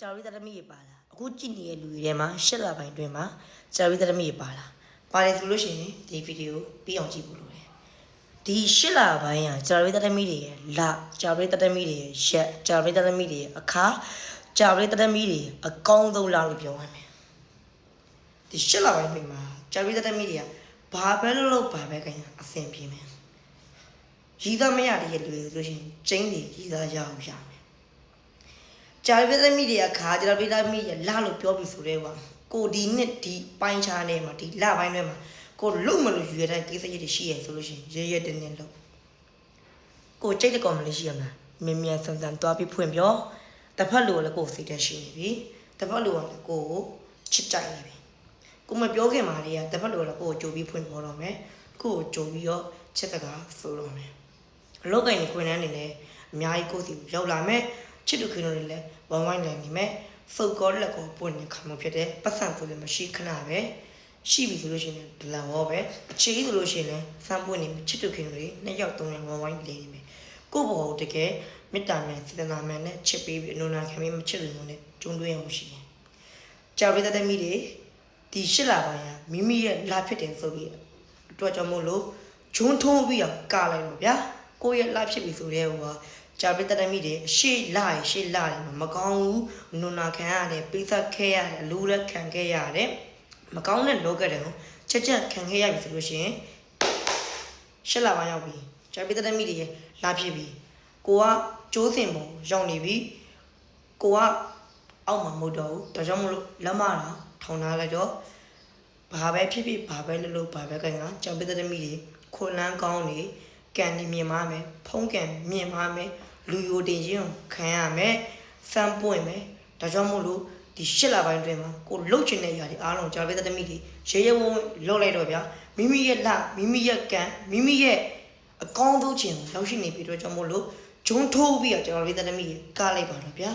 ကြာရီတရမီပါလားအခုကြည့်နေတဲ့လူတွေထဲမှာ၈လပိုင်းတွင်မှာကြာရီတရမီပါလားပါတယ်ဆိုလို့ရှိရင်ဒီဗီဒီယိုပြီးအောင်ကြည့်ဖို့လိုတယ်ဒီ၈လပိုင်းကကြာရီတရမီတွေရဲ့လကြာရီတရမီတွေရဲ့ရက်ကြာရီတရမီတွေရဲ့အခါကြာရီတရမီတွေအကောင်းဆုံးလားလို့ပြောရမယ်ဒီ၈လပိုင်းတွင်မှာကြာရီတရမီတွေကဘာပဲလို့ဘာပဲခင်အဆင်ပြေမယ်ရည်သားမရတဲ့လူတွေဆိုလို့ရှိရင်ကျင်းတွေရည်သားရအောင်ရမယ်ကြာရီတရမီတွေကခါကြာရီတရမီရလလို့ပြောပြီးဆိုတဲ့ကွာကိုဒီနှစ်ဒီပိုင်းချားနေမှာဒီလပိုင်းတွေမှာကိုလုံးမလို့ရွေတဲ့ကိစ္စရည်တွေရှိရဆိုလို့ရှိရင်ရဲတင်းတင်းလို့ကိုကြိတ်တဲ့ကောင်မလေးရှိရမလားမြင်မြန်ဆန်ဆန်တွားပြီးဖွင့်ပြောတစ်ဖက်လူကလည်းကိုစိတ်တက်ရှိနေပြီတစ်ဖက်လူကလည်းကိုချစ်ကြိုက်နေပြီကိုမပြောခင်မှာလေးကတစ်ဖက်လူကလည်းကိုကြိုပြီးဖွင့်ပြောတော့မယ်ကိုကြိုပြီးတော့ချစ်တကားဆိုတော့မယ်အလောက်ကင်ခွင်နှန်းနေလဲအများကြီးကိုစီရောက်လာမယ်ချစ်သူခင်တို့တွေလည်းဝိုင်းဝိုင်းနိုင်နေမယ်စုပ်ကောလက်ကောပွင့်နေခံမှုဖြစ်တယ်ပတ်စံဆိုလည်းမရှိခဏပဲရှိပြီဆိုလို့ရှိရင်ဒလန်ဟောပဲအခြေကြီးဆိုလို့ရှိရင်လည်းစမ်းပွင့်နေချစ်သူခင်တို့တွေနှစ်ယောက်သုံးယောက်ဝိုင်းဝိုင်းနေနေမယ်ကိုဘောတကယ်မေတ္တာနဲ့စေတနာမှန်နဲ့ချစ်ပေးပြီးအနုနာခံပြီးမချစ်လို့နဲ့ကျုံတွေ့ရမှုရှိတယ်ကြာရီတမီတွေဒီ၈လပိုင်းကမိမိရဲ့လာဖြစ်တယ်ဆိုပြီးအတွက်ကြောင့်မို့လို့ဂျွန်းထုံးပြီးတော့ကာလိုက်တော့ဗျာကိုရဲ့လာဖြစ်ပြီဆိုတဲ့ဟိုကကြာရီတမီတွေရှေ့လာမကောင်းဘူးနုနာခံရတယ်ပိသက်ခဲရတယ်လူလည်းခံခဲ့ရတယ်မကောင်းတဲ့လောကတဲ့ကိုချက်ခံခဲ့ရပြီဆိုလို့ရှိရင်၈လပိုင်းရောက်ပြီကြာရီတမီတွေလာဖြစ်ပြီကိုကကျိုးစင်ပုံရောက်နေပြီကိုကအောက်မှာမဟုတ်တော့ဘူးဒါကြောင့်မလို့လက်မတာထောင်ထားလိုက်တော့ဘာပဲဖြစ်ဖြစ်ဘာပဲလို့ဘာပဲခိုင်းကကြောင်ပစ်တဲ့မိတွေခွန်လန်းကောင်းနေကန်နေမြင်ပါမယ်ဖုံးကန်မြင်ပါမယ်လူယိုတင်ချင်းခံရမယ်စမ်းပွင့်မယ်ဒါကြောင့်မို့လို့ဒီ၈လပိုင်းတွင်မှာကိုလှုပ်ချင်တဲ့ຢာတွေအားလုံးကြောင်ပစ်တဲ့မိတွေရဲဝုန်းလှုပ်လိုက်တော့ဗျာမိမိရဲ့လမိမိရဲ့ကန်မိမိရဲ့အကောင်းဆုံးခြင်းလောက်ရှိနေပြီတော့ကြောင့်မို့လို့ဂျုံထိုးပြီးတော့ကျွန်တော်လေးတဲ့မိကားလိုက်ပါတော့ဗျာ